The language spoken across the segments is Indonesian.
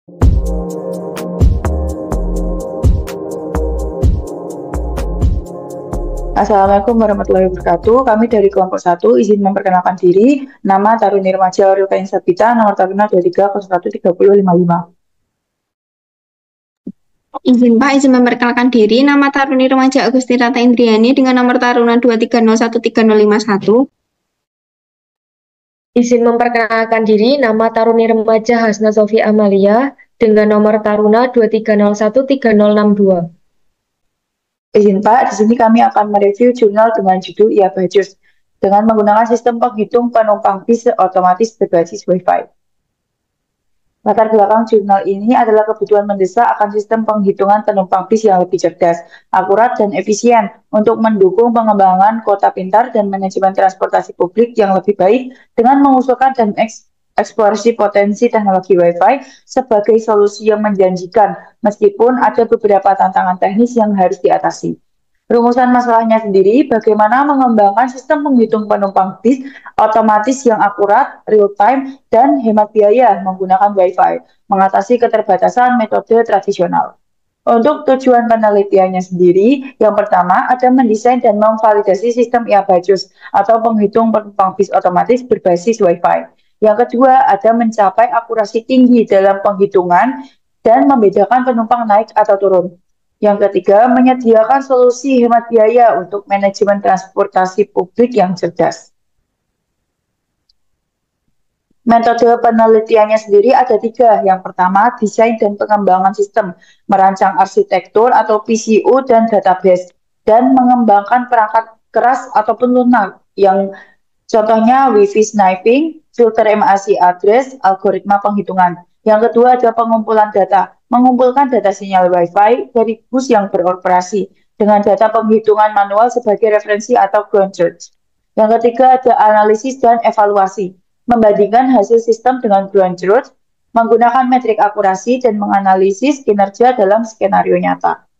Assalamualaikum warahmatullahi wabarakatuh. Kami dari kelompok 1 izin memperkenalkan diri. Nama Taruni Remaja Aurel Sabita, nomor taruna 23013055. Izin Pak, izin memperkenalkan diri. Nama Taruni Remaja Agusti Rata Indriani dengan nomor taruna 23013051. Izin memperkenalkan diri, nama Taruni Remaja Hasna Sofi Amalia dengan nomor taruna 23013062. Izin Pak, di sini kami akan mereview jurnal dengan judul Ia Bajus dengan menggunakan sistem penghitung penumpang bis otomatis berbasis Wi-Fi. Latar belakang jurnal ini adalah kebutuhan mendesak akan sistem penghitungan penumpang bis yang lebih cerdas, akurat, dan efisien untuk mendukung pengembangan kota pintar dan manajemen transportasi publik yang lebih baik dengan mengusulkan dan eksplorasi potensi teknologi Wi-Fi sebagai solusi yang menjanjikan, meskipun ada beberapa tantangan teknis yang harus diatasi. Rumusan masalahnya sendiri, bagaimana mengembangkan sistem penghitung penumpang bis otomatis yang akurat, real-time, dan hemat biaya menggunakan Wi-Fi, mengatasi keterbatasan metode tradisional. Untuk tujuan penelitiannya sendiri, yang pertama ada mendesain dan memvalidasi sistem IABAJUS atau penghitung penumpang bis otomatis berbasis Wi-Fi. Yang kedua ada mencapai akurasi tinggi dalam penghitungan dan membedakan penumpang naik atau turun. Yang ketiga, menyediakan solusi hemat biaya untuk manajemen transportasi publik yang cerdas. Metode penelitiannya sendiri ada 3. Yang pertama, desain dan pengembangan sistem, merancang arsitektur atau PCU dan database, dan mengembangkan perangkat keras ataupun lunak, yang contohnya Wi-Fi sniping, filter MAC address, algoritma penghitungan. Yang kedua ada pengumpulan data, mengumpulkan data sinyal Wi-Fi dari bus yang beroperasi dengan data penghitungan manual sebagai referensi atau ground truth. Yang ketiga ada analisis dan evaluasi, membandingkan hasil sistem dengan ground truth, menggunakan metrik akurasi dan menganalisis kinerja dalam skenario nyata.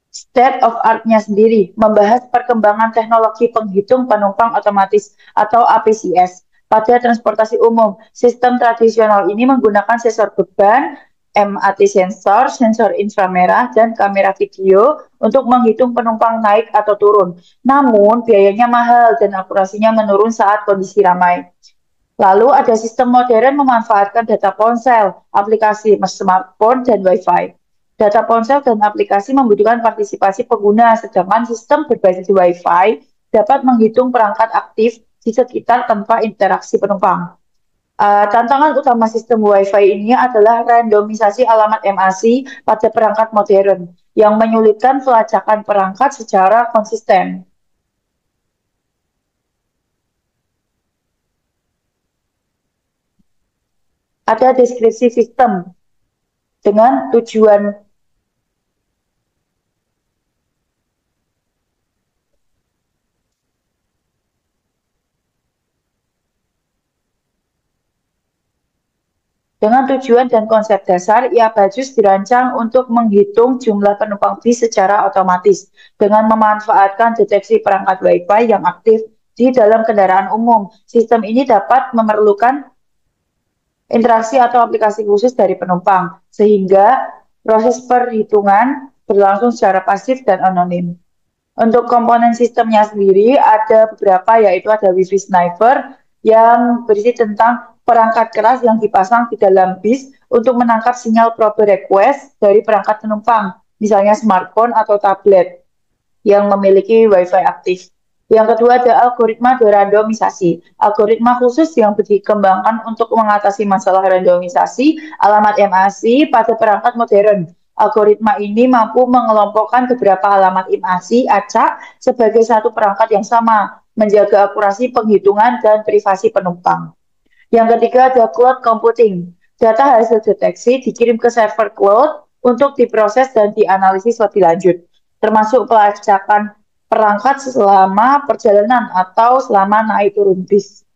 State of art-nya sendiri membahas perkembangan teknologi penghitung penumpang otomatis atau APCS pada transportasi umum. Sistem tradisional ini menggunakan sensor beban, MAT sensor, sensor inframerah, dan kamera video untuk menghitung penumpang naik atau turun. Namun, biayanya mahal dan akurasinya menurun saat kondisi ramai. Lalu ada sistem modern memanfaatkan data ponsel, aplikasi smartphone, dan Wi-Fi. Data ponsel dan aplikasi membutuhkan partisipasi pengguna, sedangkan sistem berbasis Wi-Fi dapat menghitung perangkat aktif di sekitar tanpa interaksi penumpang. Tantangan utama sistem Wi-Fi ini adalah randomisasi alamat MAC pada perangkat modern yang menyulitkan pelacakan perangkat secara konsisten. Ada deskripsi sistem dengan tujuan dan konsep dasar, IABAJUS dirancang untuk menghitung jumlah penumpang bis secara otomatis dengan memanfaatkan deteksi perangkat Wi-Fi yang aktif di dalam kendaraan umum. Sistem ini dapat memerlukan interaksi atau aplikasi khusus dari penumpang, sehingga proses perhitungan berlangsung secara pasif dan anonim. Untuk komponen sistemnya sendiri ada beberapa, yaitu ada Wi-Fi sniper yang berisi tentang perangkat keras yang dipasang di dalam bis untuk menangkap sinyal probe request dari perangkat penumpang, misalnya smartphone atau tablet yang memiliki Wi-Fi aktif. Yang kedua ada algoritma derandomisasi, algoritma khusus yang dikembangkan untuk mengatasi masalah randomisasi alamat MAC pada perangkat modern. Algoritma ini mampu mengelompokkan beberapa alamat MAC acak sebagai satu perangkat yang sama, menjaga akurasi penghitungan dan privasi penumpang. Yang ketiga ada cloud computing. Data hasil deteksi dikirim ke server cloud untuk diproses dan dianalisis lebih lanjut, termasuk pelacakan perangkat selama perjalanan atau selama naik turun bis.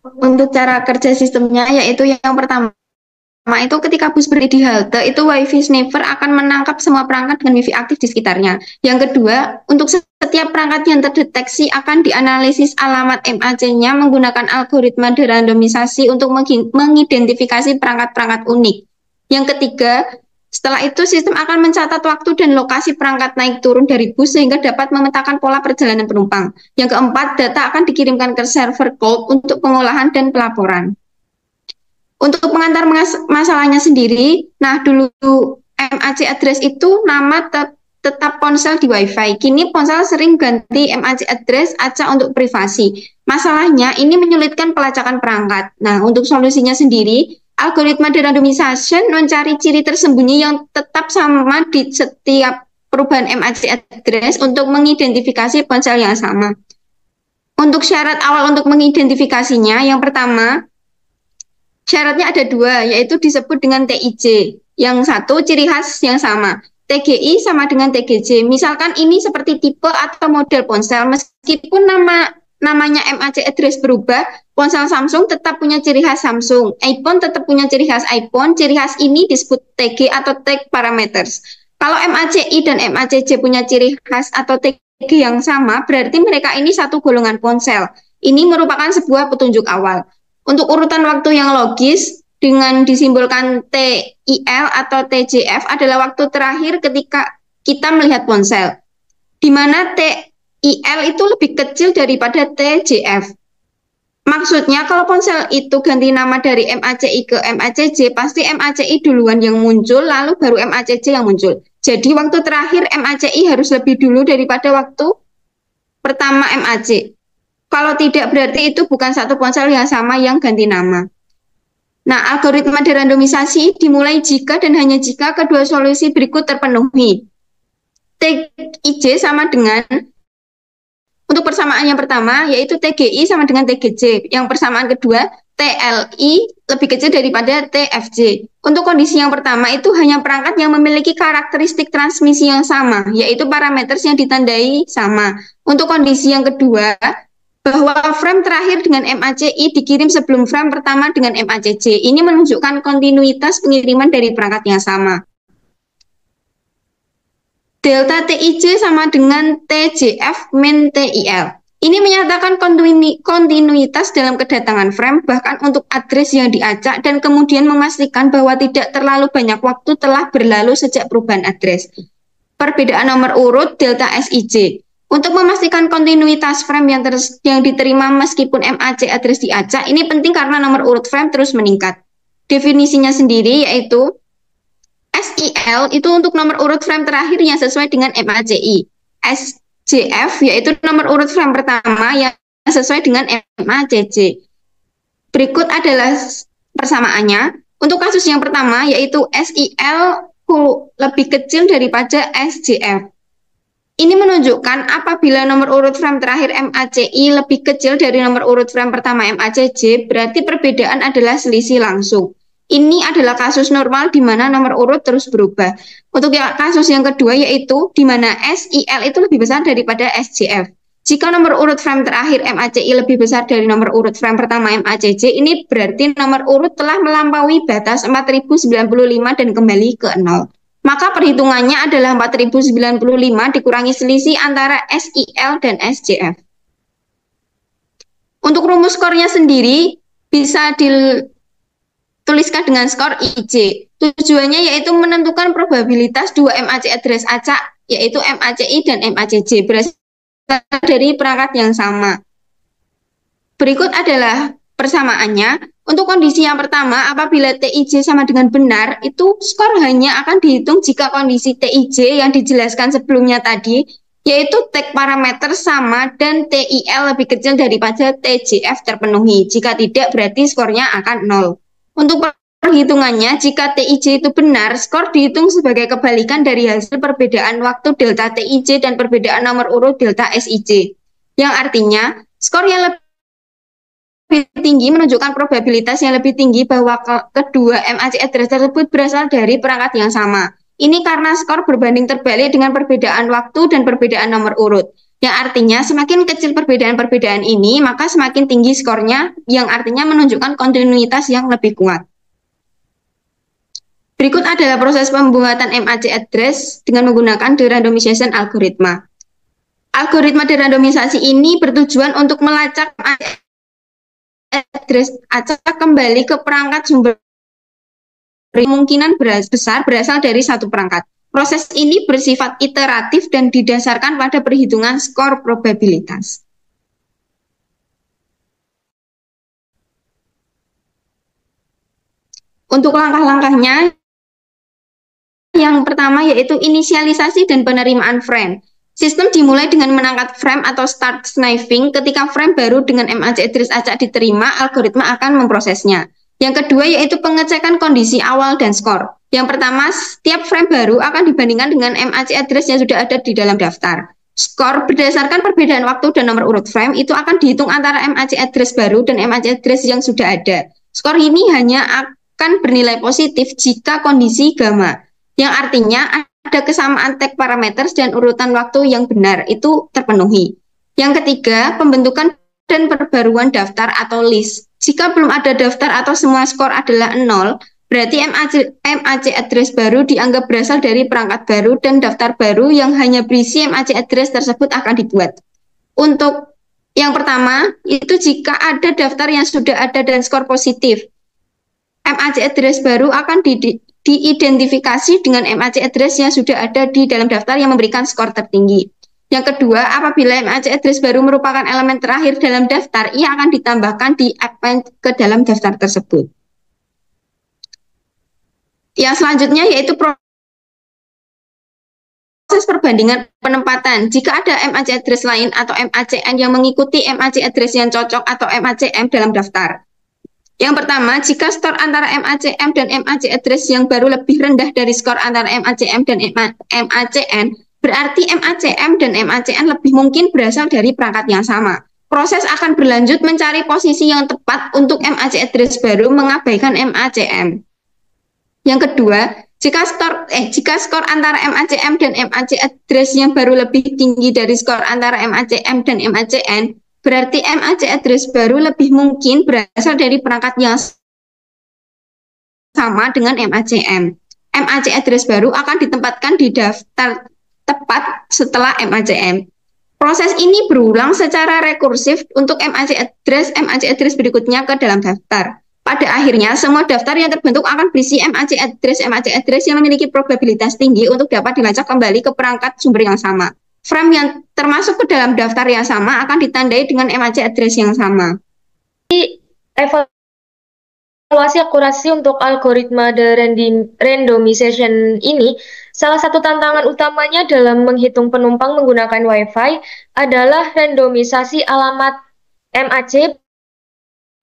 Untuk cara kerja sistemnya, yaitu yang pertama itu ketika bus berhenti di halte, itu WiFi sniffer akan menangkap semua perangkat dengan WiFi aktif di sekitarnya. Yang kedua, untuk setiap perangkat yang terdeteksi akan dianalisis alamat MAC-nya menggunakan algoritma derandomisasi untuk mengidentifikasi perangkat-perangkat unik. Yang ketiga, setelah itu sistem akan mencatat waktu dan lokasi perangkat naik turun dari bus sehingga dapat memetakan pola perjalanan penumpang. Yang keempat, data akan dikirimkan ke server cloud untuk pengolahan dan pelaporan. Untuk pengantar masalahnya sendiri, nah dulu MAC address itu nama tetap ponsel di WiFi. Kini ponsel sering ganti MAC address acak untuk privasi. Masalahnya ini menyulitkan pelacakan perangkat. Nah, untuk solusinya sendiri, algoritma de-randomization mencari ciri tersembunyi yang tetap sama di setiap perubahan MAC address untuk mengidentifikasi ponsel yang sama. Untuk syarat awal untuk mengidentifikasinya, yang pertama, syaratnya ada dua, yaitu disebut dengan TIJ. Yang satu, ciri khas yang sama. TGI sama dengan TGJ. Misalkan ini seperti tipe atau model ponsel, meskipun namanya MAC address berubah, ponsel Samsung tetap punya ciri khas Samsung. iPhone tetap punya ciri khas iPhone. Ciri khas ini disebut TG atau tag parameters. Kalau MACI dan MACJ punya ciri khas atau TG yang sama, berarti mereka ini satu golongan ponsel. Ini merupakan sebuah petunjuk awal. Untuk urutan waktu yang logis dengan disimbolkan TIL atau TJF adalah waktu terakhir ketika kita melihat ponsel, di mana TIL itu lebih kecil daripada TJF. Maksudnya kalau ponsel itu ganti nama dari MACI ke MACJ, pasti MACI duluan yang muncul, lalu baru MACJ yang muncul. Jadi waktu terakhir MACI harus lebih dulu daripada waktu pertama MAC. Kalau tidak, berarti itu bukan satu ponsel yang sama yang ganti nama. Nah, algoritma derandomisasi dimulai jika dan hanya jika kedua solusi berikut terpenuhi. TIJ sama dengan, untuk persamaan yang pertama, yaitu TGI sama dengan TGJ. Yang persamaan kedua, TLI lebih kecil daripada TFJ. Untuk kondisi yang pertama, itu hanya perangkat yang memiliki karakteristik transmisi yang sama, yaitu parameter yang ditandai sama. Untuk kondisi yang kedua, bahwa frame terakhir dengan MACI dikirim sebelum frame pertama dengan MACJ. Ini menunjukkan kontinuitas pengiriman dari perangkat yang sama. Delta TIJ sama dengan TJF min TIL. Ini menyatakan kontinuitas dalam kedatangan frame, bahkan untuk address yang diacak, dan kemudian memastikan bahwa tidak terlalu banyak waktu telah berlalu sejak perubahan address. Perbedaan nomor urut delta SIJ. Untuk memastikan kontinuitas frame yang diterima meskipun MAC address diacak, ini penting karena nomor urut frame terus meningkat. Definisinya sendiri yaitu SIL itu untuk nomor urut frame terakhir yang sesuai dengan MACI. SJF yaitu nomor urut frame pertama yang sesuai dengan MACJ. Berikut adalah persamaannya. Untuk kasus yang pertama yaitu SIL lebih kecil daripada SJF. Ini menunjukkan apabila nomor urut frame terakhir MACI lebih kecil dari nomor urut frame pertama MACJ, berarti perbedaan adalah selisih langsung. Ini adalah kasus normal di mana nomor urut terus berubah. Untuk kasus yang kedua yaitu di mana SIL itu lebih besar daripada SJF. Jika nomor urut frame terakhir MACI lebih besar dari nomor urut frame pertama MACJ, ini berarti nomor urut telah melampaui batas 4095 dan kembali ke 0. Maka perhitungannya adalah 4095 dikurangi selisih antara SIL dan SJF. Untuk rumus skornya sendiri bisa dituliskan dengan skor IJ. Tujuannya yaitu menentukan probabilitas dua MAC address acak, yaitu MACI dan MACJ, berasal dari perangkat yang sama. Berikut adalah persamaannya. Untuk kondisi yang pertama, apabila TIJ sama dengan benar, itu skor hanya akan dihitung jika kondisi TIJ yang dijelaskan sebelumnya tadi, yaitu tag parameter sama dan TIL lebih kecil daripada TJF terpenuhi. Jika tidak, berarti skornya akan 0. Untuk perhitungannya, jika TIJ itu benar, skor dihitung sebagai kebalikan dari hasil perbedaan waktu delta TIJ dan perbedaan nomor urut delta SIJ. Yang artinya, skor yang lebih tinggi menunjukkan probabilitas yang lebih tinggi bahwa kedua MAC address tersebut berasal dari perangkat yang sama. Ini karena skor berbanding terbalik dengan perbedaan waktu dan perbedaan nomor urut. Yang artinya semakin kecil perbedaan-perbedaan ini, maka semakin tinggi skornya, yang artinya menunjukkan kontinuitas yang lebih kuat. Berikut adalah proses pembuatan MAC address dengan menggunakan de-randomization algoritma. Algoritma de-randomisasi ini bertujuan untuk melacak MAC address acak kembali ke perangkat sumber kemungkinan besar berasal dari satu perangkat. Proses ini bersifat iteratif dan didasarkan pada perhitungan skor probabilitas. Untuk langkah-langkahnya, yang pertama yaitu inisialisasi dan penerimaan frame. Sistem dimulai dengan menangkap frame atau start sniffing. Ketika frame baru dengan MAC address acak diterima, algoritma akan memprosesnya. Yang kedua yaitu pengecekan kondisi awal dan skor. Yang pertama, setiap frame baru akan dibandingkan dengan MAC address yang sudah ada di dalam daftar. Skor berdasarkan perbedaan waktu dan nomor urut frame itu akan dihitung antara MAC address baru dan MAC address yang sudah ada. Skor ini hanya akan bernilai positif jika kondisi gamma, yang artinya ada kesamaan tag parameters dan urutan waktu yang benar itu terpenuhi. Yang ketiga, pembentukan dan perbaruan daftar atau list. Jika belum ada daftar atau semua skor adalah 0, berarti MAC address baru dianggap berasal dari perangkat baru dan daftar baru yang hanya berisi MAC address tersebut akan dibuat. Untuk yang pertama, itu jika ada daftar yang sudah ada dan skor positif, MAC address baru akan diidentifikasi dengan MAC address yang sudah ada di dalam daftar yang memberikan skor tertinggi. Yang kedua, apabila MAC address baru merupakan elemen terakhir dalam daftar, ia akan ditambahkan di append ke dalam daftar tersebut. Yang selanjutnya yaitu proses perbandingan penempatan. Jika ada MAC address lain atau MACN yang mengikuti MAC address yang cocok atau MACM dalam daftar. Yang pertama, jika skor antara MACM dan MAC address yang baru lebih rendah dari skor antara MACM dan MACN, berarti MACM dan MACN lebih mungkin berasal dari perangkat yang sama. Proses akan berlanjut mencari posisi yang tepat untuk MAC address baru mengabaikan MACM. Yang kedua, jika skor antara MACM dan MAC address yang baru lebih tinggi dari skor antara MACM dan MACN, berarti MAC address baru lebih mungkin berasal dari perangkat yang sama dengan MACM. MAC address baru akan ditempatkan di daftar tepat setelah MACM. Proses ini berulang secara rekursif untuk MAC address berikutnya ke dalam daftar. Pada akhirnya, semua daftar yang terbentuk akan berisi MAC address yang memiliki probabilitas tinggi untuk dapat dilacak kembali ke perangkat sumber yang sama. Frame yang termasuk ke dalam daftar yang sama akan ditandai dengan MAC address yang sama. Evaluasi akurasi untuk algoritma randomization ini, salah satu tantangan utamanya dalam menghitung penumpang menggunakan Wi-Fi adalah randomisasi alamat MAC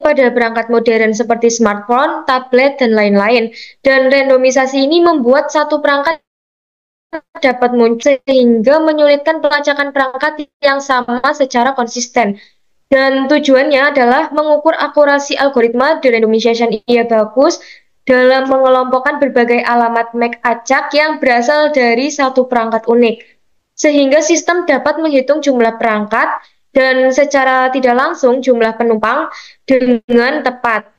pada perangkat modern seperti smartphone, tablet, dan lain-lain. Dan randomisasi ini membuat satu perangkat dapat muncul sehingga menyulitkan pelacakan perangkat yang sama secara konsisten. Dan tujuannya adalah mengukur akurasi algoritma de-randomization ia bagus dalam mengelompokkan berbagai alamat MAC acak yang berasal dari satu perangkat unik. Sehingga sistem dapat menghitung jumlah perangkat dan secara tidak langsung jumlah penumpang dengan tepat.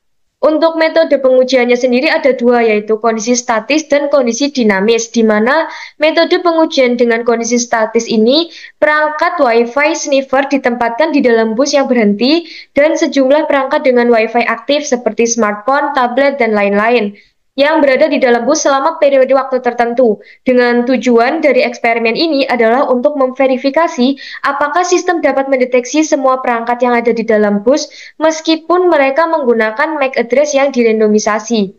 Untuk metode pengujiannya sendiri ada dua, yaitu kondisi statis dan kondisi dinamis, di mana metode pengujian dengan kondisi statis ini, perangkat Wi-Fi sniffer ditempatkan di dalam bus yang berhenti, dan sejumlah perangkat dengan Wi-Fi aktif seperti smartphone, tablet, dan lain-lain, yang berada di dalam bus selama periode waktu tertentu. Dengan tujuan dari eksperimen ini adalah untuk memverifikasi apakah sistem dapat mendeteksi semua perangkat yang ada di dalam bus meskipun mereka menggunakan MAC address yang dirandomisasi.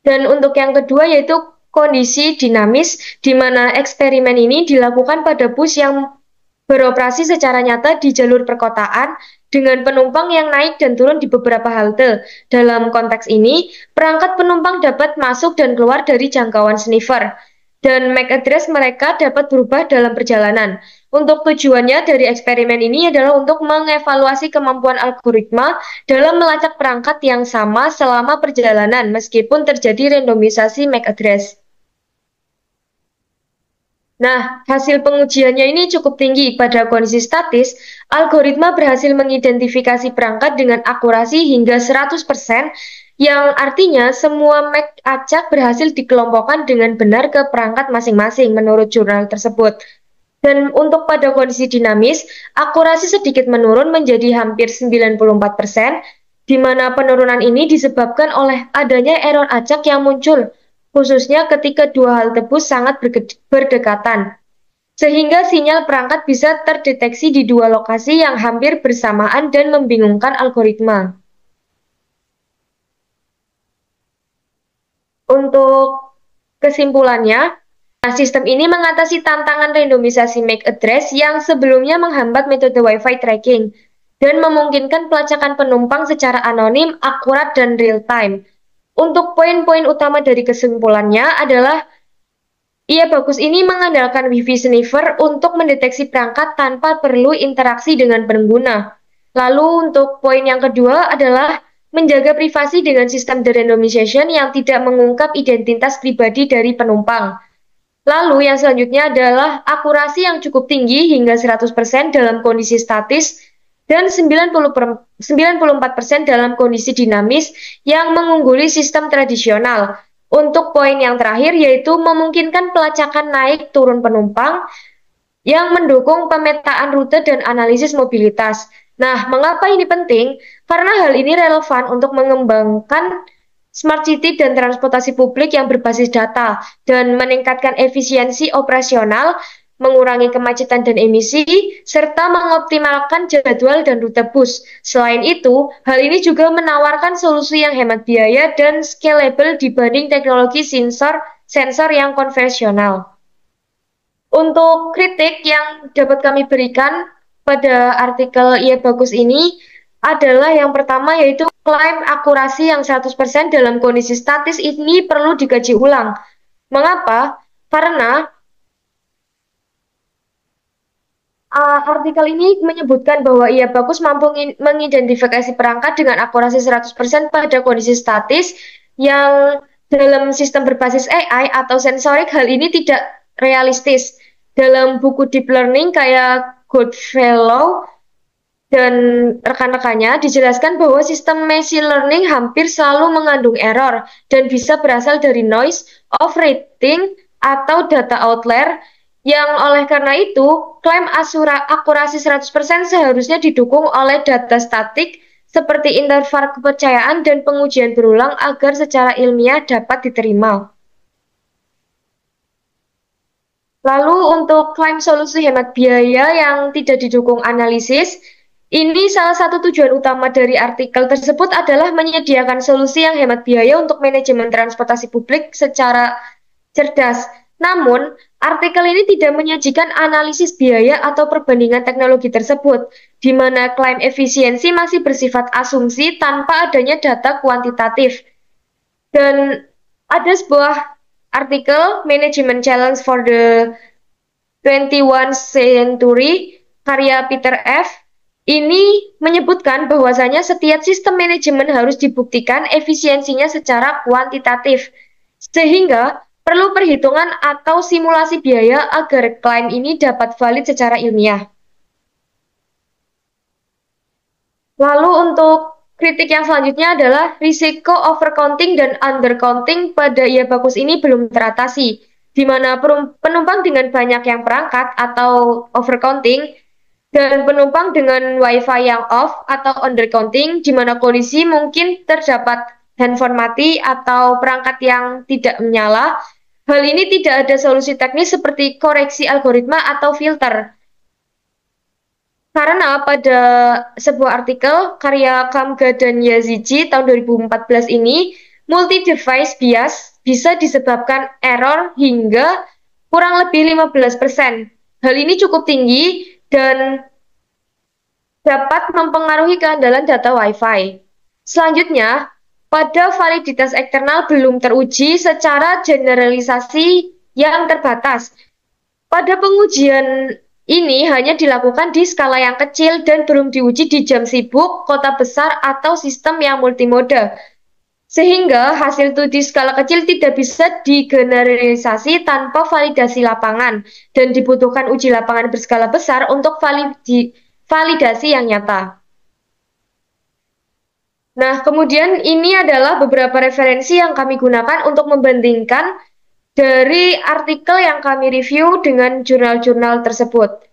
Dan untuk yang kedua yaitu kondisi dinamis, di mana eksperimen ini dilakukan pada bus yang beroperasi secara nyata di jalur perkotaan dengan penumpang yang naik dan turun di beberapa halte. Dalam konteks ini, perangkat penumpang dapat masuk dan keluar dari jangkauan sniffer, dan MAC address mereka dapat berubah dalam perjalanan. Untuk tujuannya dari eksperimen ini adalah untuk mengevaluasi kemampuan algoritma dalam melacak perangkat yang sama selama perjalanan meskipun terjadi randomisasi MAC address. Nah, hasil pengujiannya ini cukup tinggi. Pada kondisi statis, algoritma berhasil mengidentifikasi perangkat dengan akurasi hingga 100%, yang artinya semua MAC acak berhasil dikelompokkan dengan benar ke perangkat masing-masing menurut jurnal tersebut. Dan untuk pada kondisi dinamis, akurasi sedikit menurun menjadi hampir 94%, di mana penurunan ini disebabkan oleh adanya error acak yang muncul, khususnya ketika dua hal tebus sangat berdekatan, sehingga sinyal perangkat bisa terdeteksi di dua lokasi yang hampir bersamaan dan membingungkan algoritma. Untuk kesimpulannya, sistem ini mengatasi tantangan randomisasi MAC address yang sebelumnya menghambat metode Wi-Fi tracking dan memungkinkan pelacakan penumpang secara anonim, akurat, dan real-time. Untuk poin-poin utama dari kesimpulannya adalah bagus ini mengandalkan Wi-Fi sniffer untuk mendeteksi perangkat tanpa perlu interaksi dengan pengguna. Lalu untuk poin yang kedua adalah menjaga privasi dengan sistem de-randomization yang tidak mengungkap identitas pribadi dari penumpang. Lalu yang selanjutnya adalah akurasi yang cukup tinggi hingga 100% dalam kondisi statis dan 94% dalam kondisi dinamis yang mengungguli sistem tradisional. Untuk poin yang terakhir yaitu memungkinkan pelacakan naik turun penumpang yang mendukung pemetaan rute dan analisis mobilitas. Nah, mengapa ini penting? Karena hal ini relevan untuk mengembangkan smart city dan transportasi publik yang berbasis data dan meningkatkan efisiensi operasional, mengurangi kemacetan dan emisi, serta mengoptimalkan jadwal dan rute bus. Selain itu, hal ini juga menawarkan solusi yang hemat biaya dan scalable dibanding teknologi sensor yang konvensional. Untuk kritik yang dapat kami berikan pada artikel bagus ini adalah yang pertama yaitu klaim akurasi yang 100% dalam kondisi statis ini perlu dikaji ulang. Mengapa? Karena artikel ini menyebutkan bahwa bagus mampu mengidentifikasi perangkat dengan akurasi 100% pada kondisi statis yang dalam sistem berbasis AI atau sensorik hal ini tidak realistis. Dalam buku deep learning kayak Goodfellow dan rekan-rekannya dijelaskan bahwa sistem machine learning hampir selalu mengandung error dan bisa berasal dari noise, overrating, atau data outlier yang oleh karena itu klaim akurasi 100% seharusnya didukung oleh data statik seperti interval kepercayaan dan pengujian berulang agar secara ilmiah dapat diterima. Lalu untuk klaim solusi hemat biaya yang tidak didukung analisis, ini salah satu tujuan utama dari artikel tersebut adalah menyediakan solusi yang hemat biaya untuk manajemen transportasi publik secara cerdas. Namun, artikel ini tidak menyajikan analisis biaya atau perbandingan teknologi tersebut, di mana klaim efisiensi masih bersifat asumsi tanpa adanya data kuantitatif. Dan ada sebuah artikel Management Challenge for the 21st Century karya Peter F. Ini menyebutkan bahwasanya setiap sistem manajemen harus dibuktikan efisiensinya secara kuantitatif, sehingga perlu perhitungan atau simulasi biaya agar klaim ini dapat valid secara ilmiah. Lalu untuk kritik yang selanjutnya adalah risiko overcounting dan undercounting pada bagus ini belum teratasi, di mana penumpang dengan banyak yang perangkat atau overcounting dan penumpang dengan Wi-Fi yang off atau undercounting, di mana kondisi mungkin terdapat handphone mati atau perangkat yang tidak menyala. Hal ini tidak ada solusi teknis seperti koreksi algoritma atau filter. Karena pada sebuah artikel karya Kamga dan Yaziji tahun 2014 ini, multi-device bias bisa disebabkan error hingga kurang lebih 15%. Hal ini cukup tinggi dan dapat mempengaruhi keandalan data Wi-Fi. Selanjutnya, pada validitas eksternal belum teruji secara generalisasi yang terbatas. Pada pengujian ini hanya dilakukan di skala yang kecil dan belum diuji di jam sibuk, kota besar, atau sistem yang multimoda. Sehingga hasil studi skala kecil tidak bisa digeneralisasi tanpa validasi lapangan dan dibutuhkan uji lapangan berskala besar untuk validasi yang nyata. Nah, kemudian ini adalah beberapa referensi yang kami gunakan untuk membandingkan dari artikel yang kami review dengan jurnal-jurnal tersebut.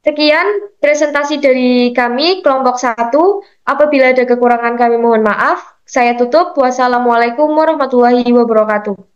Sekian presentasi dari kami, kelompok 1. Apabila ada kekurangan kami mohon maaf. Saya tutup. Wassalamualaikum warahmatullahi wabarakatuh.